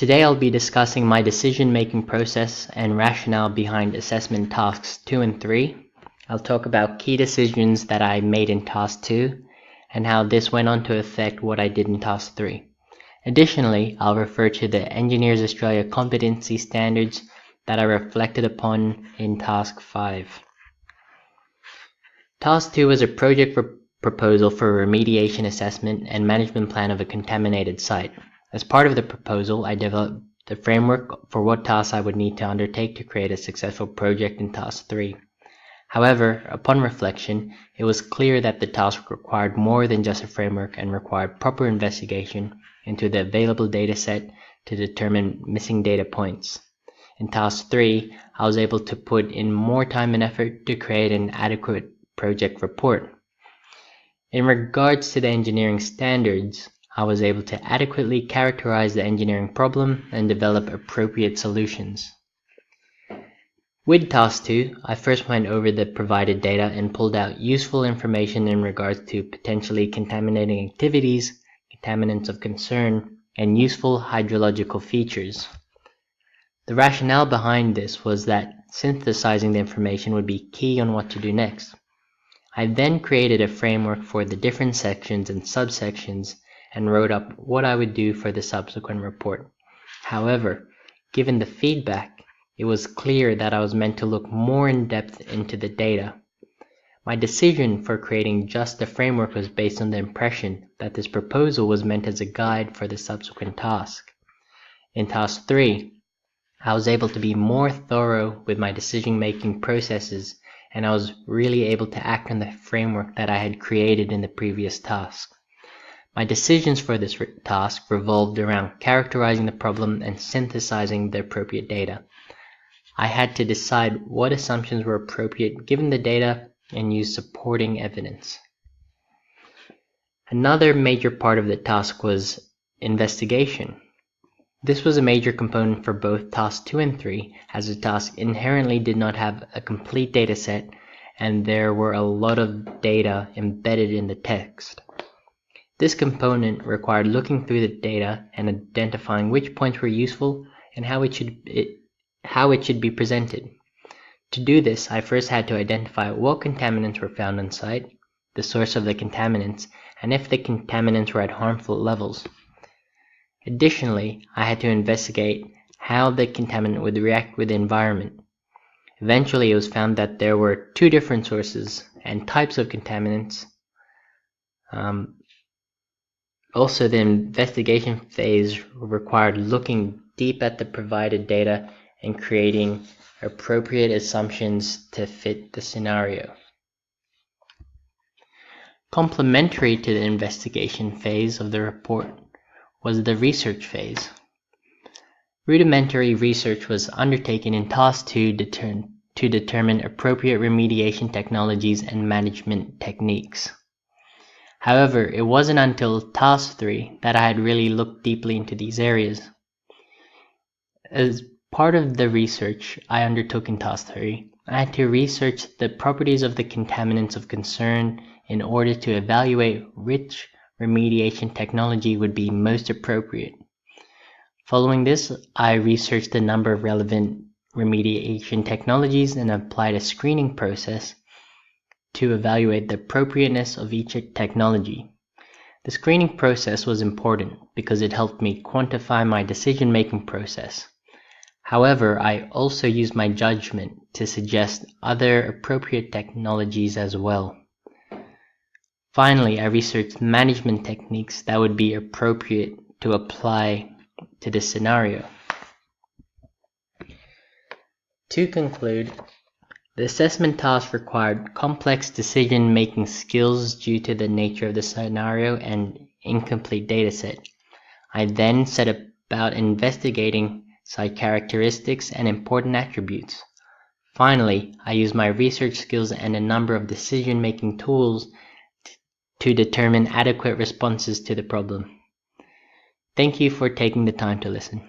Today I'll be discussing my decision-making process and rationale behind assessment tasks 2 and 3. I'll talk about key decisions that I made in task 2 and how this went on to affect what I did in task 3. Additionally, I'll refer to the Engineers Australia competency standards that I reflected upon in task 5. Task 2 was a project proposal for a remediation assessment and management plan of a contaminated site. As part of the proposal, I developed the framework for what tasks I would need to undertake to create a successful project in task 3. However, upon reflection, it was clear that the task required more than just a framework and required proper investigation into the available data set to determine missing data points. In task 3, I was able to put in more time and effort to create an adequate project report. In regards to the engineering standards, I was able to adequately characterize the engineering problem and develop appropriate solutions. With task 2, I first went over the provided data and pulled out useful information in regards to potentially contaminating activities, contaminants of concern, and useful hydrological features. The rationale behind this was that synthesizing the information would be key on what to do next. I then created a framework for the different sections and subsections and wrote up what I would do for the subsequent report. However, given the feedback, it was clear that I was meant to look more in depth into the data. My decision for creating just the framework was based on the impression that this proposal was meant as a guide for the subsequent task. In task 3, I was able to be more thorough with my decision-making processes, and I was really able to act on the framework that I had created in the previous task. My decisions for this task revolved around characterizing the problem and synthesizing the appropriate data. I had to decide what assumptions were appropriate given the data and use supporting evidence. Another major part of the task was investigation. This was a major component for both task 2 and 3, as the task inherently did not have a complete data set and there were a lot of data embedded in the text. This component required looking through the data and identifying which points were useful and how it should be presented. To do this, I first had to identify what contaminants were found on site, the source of the contaminants, and if the contaminants were at harmful levels. Additionally, I had to investigate how the contaminant would react with the environment. Eventually, it was found that there were 2 different sources and types of contaminants. Also, the investigation phase required looking deep at the provided data and creating appropriate assumptions to fit the scenario. Complementary to the investigation phase of the report was the research phase. Rudimentary research was undertaken in task 2 to determine appropriate remediation technologies and management techniques. However, it wasn't until task 3 that I had really looked deeply into these areas. As part of the research I undertook in task 3, I had to research the properties of the contaminants of concern in order to evaluate which remediation technology would be most appropriate. Following this, I researched a number of relevant remediation technologies and applied a screening process to evaluate the appropriateness of each technology. The screening process was important because it helped me quantify my decision-making process. However, I also used my judgment to suggest other appropriate technologies as well. Finally, I researched management techniques that would be appropriate to apply to this scenario. To conclude, the assessment task required complex decision-making skills due to the nature of the scenario and incomplete dataset. I then set about investigating site characteristics and important attributes. Finally, I used my research skills and a number of decision-making tools to determine adequate responses to the problem. Thank you for taking the time to listen.